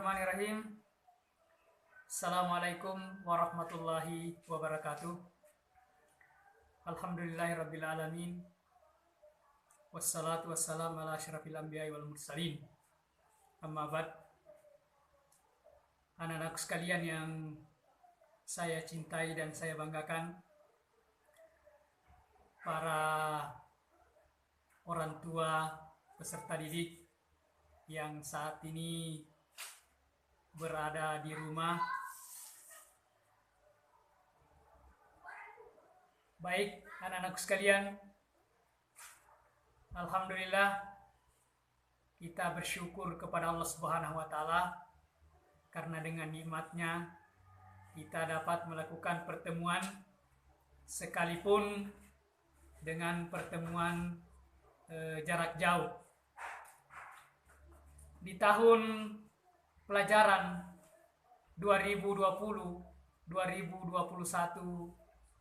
Bismillahirrahmanirrahim. Assalamualaikum warahmatullahi wabarakatuh. Alhamdulillahirabbil alamin. Wassalatu wassalamu ala asyrafil anbiya'i wal mursalin. Amma ba'd. Anak-anak sekalian yang saya cintai dan saya banggakan, para orang tua peserta didik yang saat ini berada di rumah. Baik, anak-anak sekalian, alhamdulillah kita bersyukur kepada Allah Subhanahu wa taala karena dengan nikmatnya kita dapat melakukan pertemuan sekalipun dengan pertemuan jarak jauh. Di tahun pelajaran 2020-2021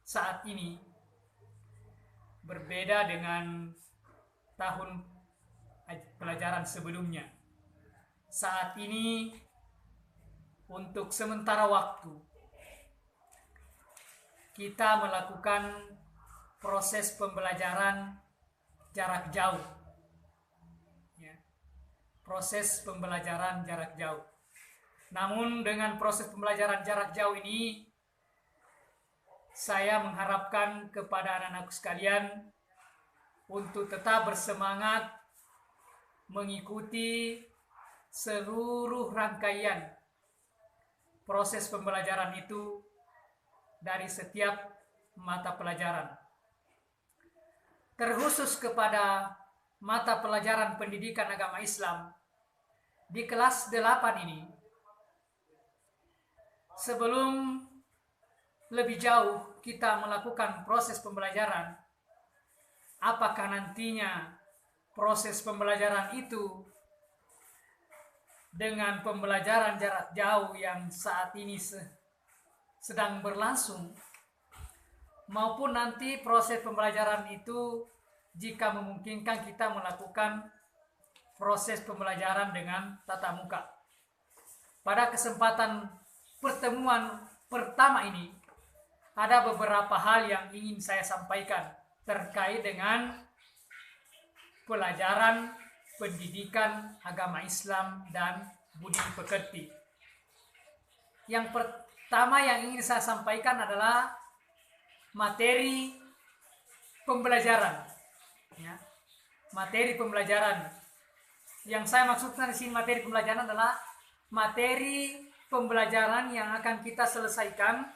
saat ini berbeda dengan tahun pelajaran sebelumnya. Saat ini untuk sementara waktu kita melakukan proses pembelajaran jarak jauh. Proses pembelajaran jarak jauh. Namun dengan proses pembelajaran jarak jauh ini, saya mengharapkan kepada anak-anak sekalian untuk tetap bersemangat mengikuti seluruh rangkaian proses pembelajaran itu dari setiap mata pelajaran. Terkhusus kepada mata pelajaran pendidikan agama Islam di kelas 8 ini. Sebelum lebih jauh kita melakukan proses pembelajaran, apakah nantinya proses pembelajaran itu dengan pembelajaran jarak jauh yang saat ini sedang berlangsung, maupun nanti proses pembelajaran itu jika memungkinkan kita melakukan proses pembelajaran dengan tatap muka. Pada kesempatan pertemuan pertama ini, ada beberapa hal yang ingin saya sampaikan terkait dengan pelajaran pendidikan agama Islam dan budi pekerti. Yang pertama yang ingin saya sampaikan adalah materi pembelajaran. Materi pembelajaran. Yang saya maksudkan di sini materi pembelajaran adalah materi pembelajaran yang akan kita selesaikan,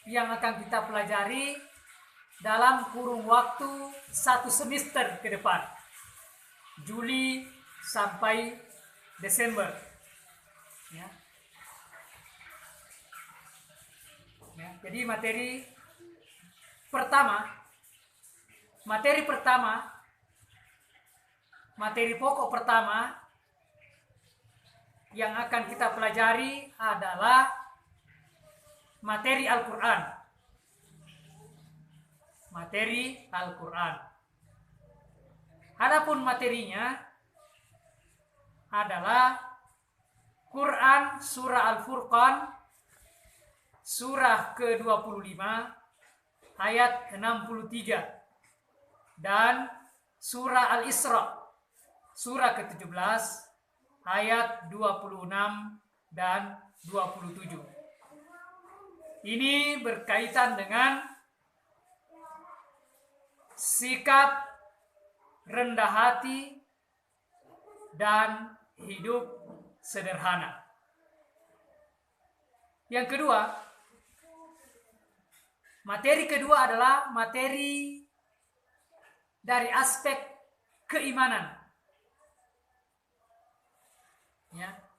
yang akan kita pelajari dalam kurun waktu 1 semester ke depan, Juli sampai Desember. Jadi materi pokok pertama yang akan kita pelajari adalah materi Al-Quran. Materi Al-Quran. Adapun materinya adalah Quran surah Al-Furqan surah ke-25 ayat 63 dan surah Al-Isra surah ke-17 ayat 26 dan 27. Ini berkaitan dengan sikap rendah hati dan hidup sederhana. Yang kedua, materi kedua adalah materi dari aspek keimanan.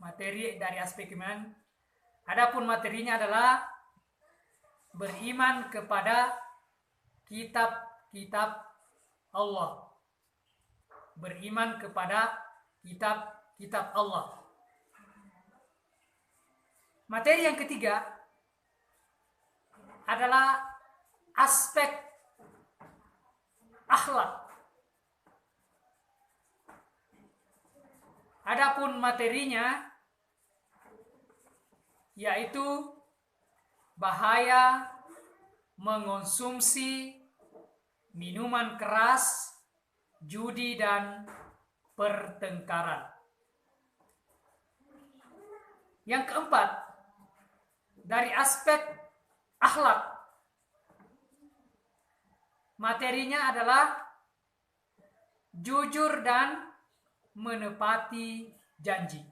Materi dari aspek iman. Adapun materinya adalah beriman kepada kitab-kitab Allah. Beriman kepada kitab-kitab Allah. Materi yang ketiga adalah aspek akhlak. Adapun materinya yaitu bahaya mengonsumsi minuman keras, judi, dan pertengkaran. Yang keempat, dari aspek akhlak, materinya adalah jujur dan menepati janji.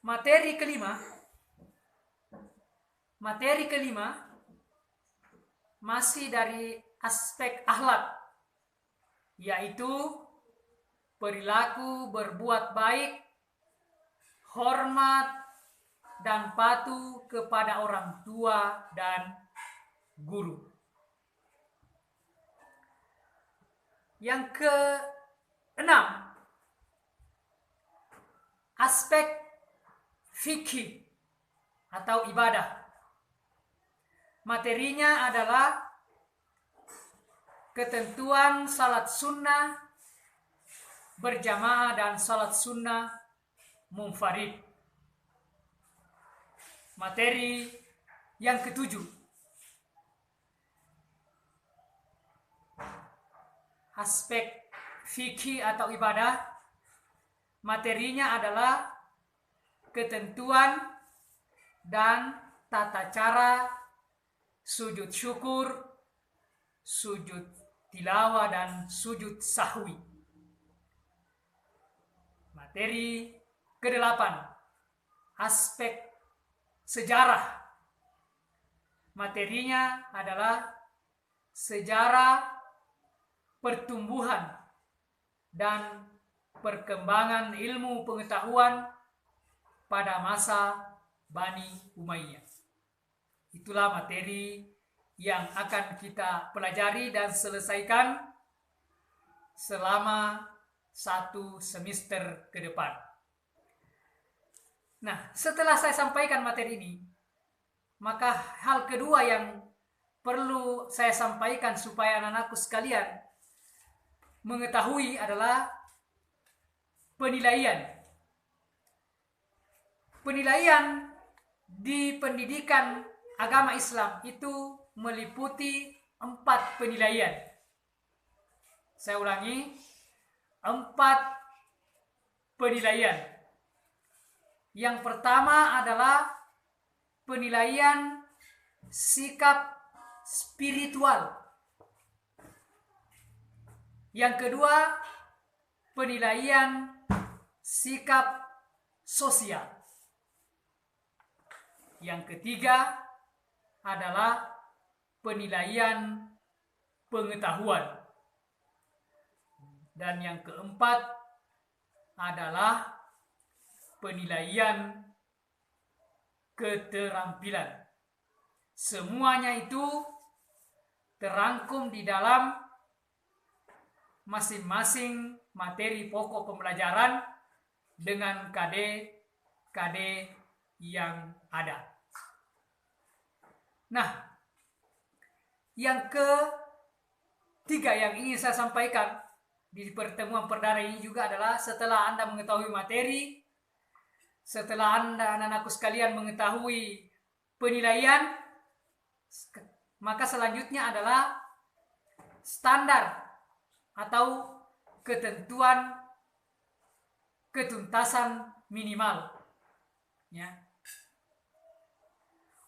Materi kelima masih dari aspek akhlak, yaitu perilaku berbuat baik, hormat, dan patuh kepada orang tua dan guru. Yang keenam, aspek fikih atau ibadah. Materinya adalah ketentuan salat sunnah berjamaah dan salat sunnah munfarid. Materi yang ketujuh, aspek fikih atau ibadah. Materinya adalah ketentuan dan tata cara sujud syukur, sujud tilawah, dan sujud sahwi. Materi kedelapan, aspek sejarah. Materinya adalah sejarah pertumbuhan dan perkembangan ilmu pengetahuan pada masa Bani Umayyah. Itulah materi yang akan kita pelajari dan selesaikan selama 1 semester ke depan. Nah, setelah saya sampaikan materi ini, maka hal kedua yang perlu saya sampaikan supaya anak-anakku sekalian mengetahui adalah penilaian. Penilaian di pendidikan agama Islam itu meliputi 4 penilaian. Saya ulangi, 4 penilaian. Yang pertama adalah penilaian sikap spiritual. Yang kedua, penilaian sikap sosial. Yang ketiga adalah penilaian pengetahuan. Dan yang keempat adalah penilaian keterampilan. Semuanya itu terangkum di dalam masing-masing materi pokok pembelajaran dengan KD yang ada. Nah, yang ketiga yang ingin saya sampaikan di pertemuan perdana ini juga adalah setelah Anda mengetahui materi, setelah Anda anak-anakku sekalian mengetahui penilaian, maka selanjutnya adalah standar atau ketentuan ketuntasan minimal. Ya.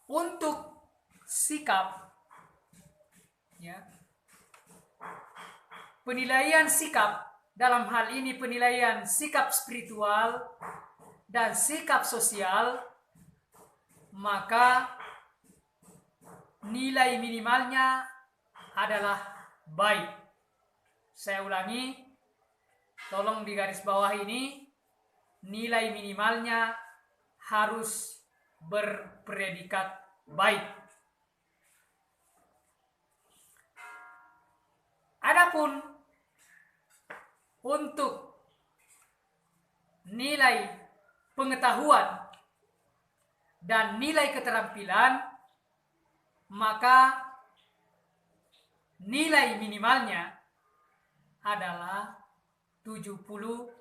Untuk sikap, ya, penilaian sikap, dalam hal ini penilaian sikap spiritual dan sikap sosial, maka nilai minimalnya adalah baik. Saya ulangi, tolong di garis bawah ini, nilai minimalnya harus berpredikat baik. Adapun untuk nilai pengetahuan dan nilai keterampilan, maka nilai minimalnya adalah 73.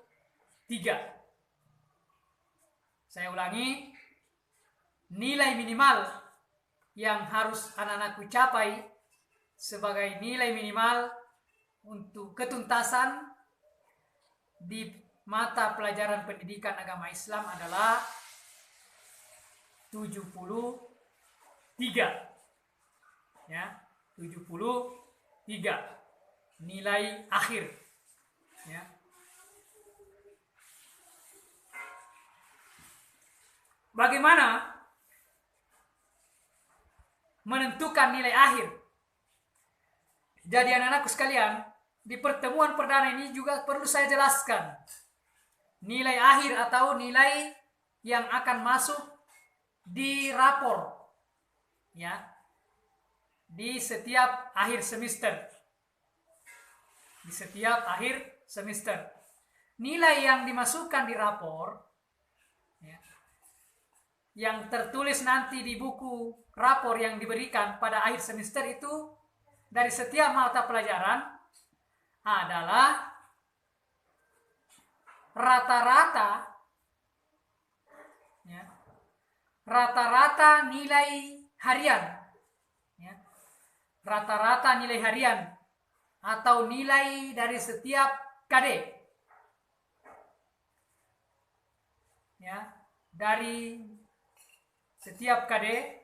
Saya ulangi, nilai minimal yang harus anak-anakku capai sebagai nilai minimal untuk ketuntasan di mata pelajaran pendidikan agama Islam adalah 73. Ya, 73 nilai akhir. Ya. Bagaimana menentukan nilai akhir? Jadi anak-anakku sekalian, di pertemuan perdana ini juga perlu saya jelaskan nilai akhir atau nilai yang akan masuk di rapor, ya, di setiap akhir semester. Di setiap akhir semester, nilai yang dimasukkan di rapor, ya, yang tertulis nanti di buku rapor yang diberikan pada akhir semester itu dari setiap mata pelajaran adalah rata-rata, ya, rata-rata nilai harian, ya, rata-rata nilai harian atau nilai dari setiap KD, ya, dari setiap KD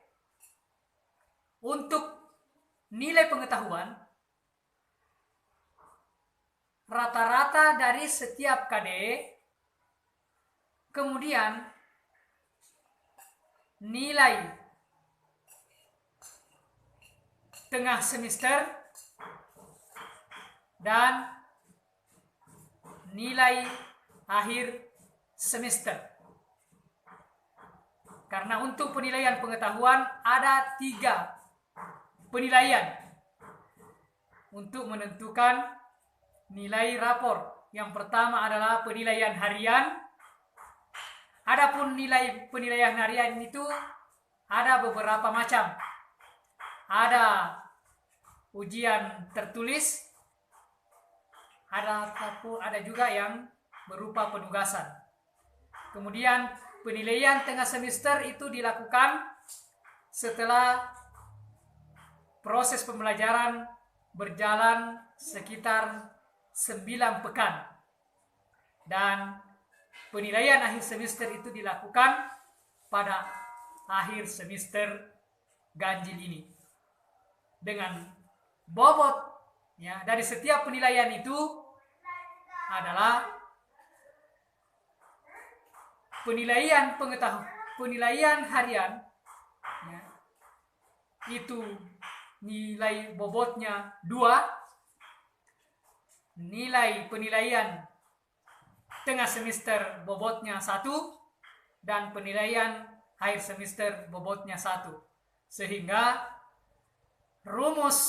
untuk nilai pengetahuan, rata-rata dari setiap KD, kemudian nilai tengah semester dan nilai akhir semester. Karena untuk penilaian pengetahuan ada 3 penilaian untuk menentukan nilai rapor. Yang pertama adalah penilaian harian. Adapun nilai penilaian harian itu ada beberapa macam. Ada ujian tertulis, ada juga yang berupa penugasan. Kemudian penilaian tengah semester itu dilakukan setelah proses pembelajaran berjalan sekitar 9 pekan. Dan penilaian akhir semester itu dilakukan pada akhir semester ganjil ini. Dengan bobot, ya, dari setiap penilaian itu adalah penilaian pengetahuan, penilaian harian, ya, itu nilai bobotnya 2, nilai penilaian tengah semester bobotnya 1, dan penilaian akhir semester bobotnya 1. Sehingga rumus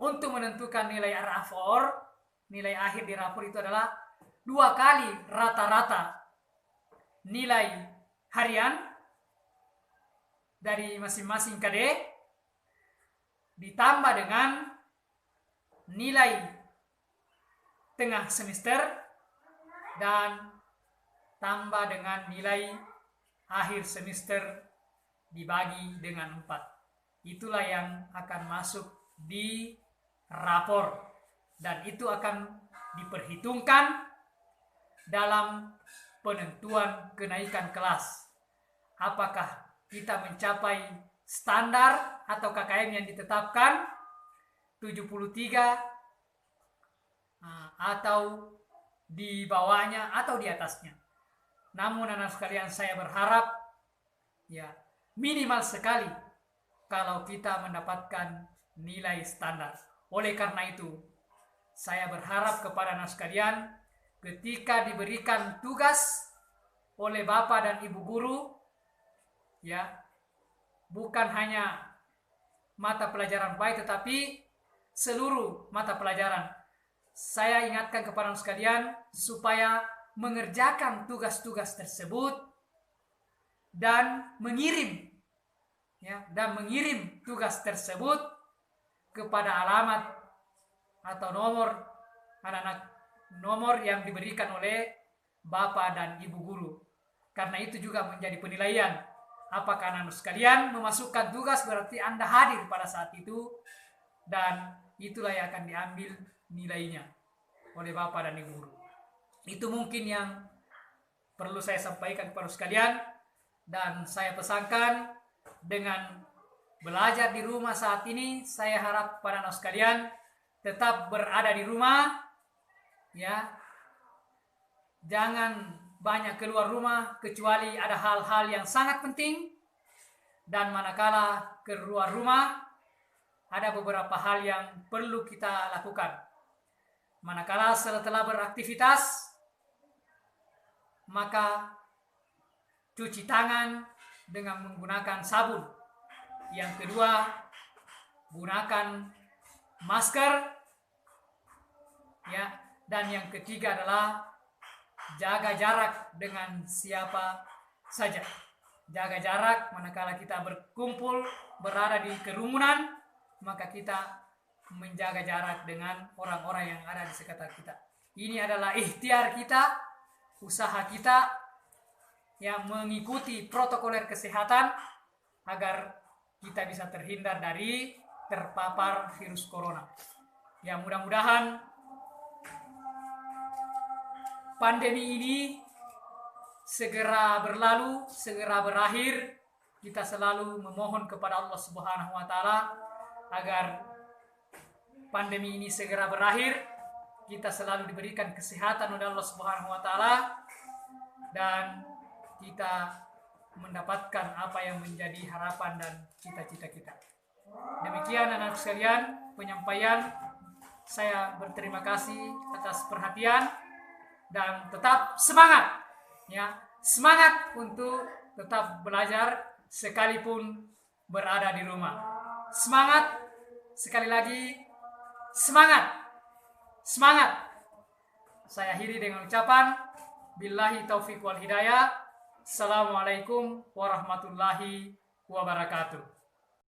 untuk menentukan nilai rapor, nilai akhir di rapor itu adalah 2 kali rata-rata nilai harian dari masing-masing KD ditambah dengan nilai tengah semester dan tambah dengan nilai akhir semester dibagi dengan 4. Itulah yang akan masuk di rapor dan itu akan diperhitungkan dalam penentuan kenaikan kelas. Apakah kita mencapai standar atau KKM yang ditetapkan 73 atau di bawahnya atau di atasnya. Namun anak sekalian, saya berharap ya minimal sekali kalau kita mendapatkan nilai standar. Oleh karena itu, saya berharap kepada anak sekalian ketika diberikan tugas oleh Bapak dan Ibu guru, ya, bukan hanya mata pelajaran baik tetapi seluruh mata pelajaran. Saya ingatkan kepada anak sekalian supaya mengerjakan tugas-tugas tersebut dan mengirim, ya, mengirim tugas tersebut kepada alamat atau nomor anak-anak, nomor yang diberikan oleh Bapak dan Ibu guru. Karena itu juga menjadi penilaian. Apakah anak sekalian memasukkan tugas, berarti Anda hadir pada saat itu, dan itulah yang akan diambil nilainya oleh Bapak dan Ibu guru. Itu mungkin yang perlu saya sampaikan kepada sekalian, dan saya pesankan dengan belajar di rumah saat ini, saya harap pada anak sekalian tetap berada di rumah, ya. Jangan banyak keluar rumah kecuali ada hal-hal yang sangat penting, dan manakala keluar rumah ada beberapa hal yang perlu kita lakukan. Manakala setelah beraktivitas, maka cuci tangan dengan menggunakan sabun. Yang kedua, gunakan masker, ya. Dan yang ketiga adalah jaga jarak dengan siapa saja. Jaga jarak manakala kita berkumpul, berada di kerumunan, maka kita menjaga jarak dengan orang-orang yang ada di sekitar kita. Ini adalah ikhtiar kita, usaha kita yang mengikuti protokoler kesehatan agar kita bisa terhindar dari terpapar virus corona. Ya, mudah-mudahan pandemi ini segera berlalu, segera berakhir. Kita selalu memohon kepada Allah Subhanahu wa taala agar pandemi ini segera berakhir. Kita selalu diberikan kesehatan oleh Allah Subhanahu wa taala, dan kita mendapatkan apa yang menjadi harapan dan cita-cita kita. Demikian anak sekalian penyampaian. Saya berterima kasih atas perhatian. Dan tetap semangat, ya, semangat untuk tetap belajar sekalipun berada di rumah. Semangat, sekali lagi, semangat, semangat. Saya akhiri dengan ucapan billahi taufiq wal hidayah. Assalamualaikum warahmatullahi wabarakatuh.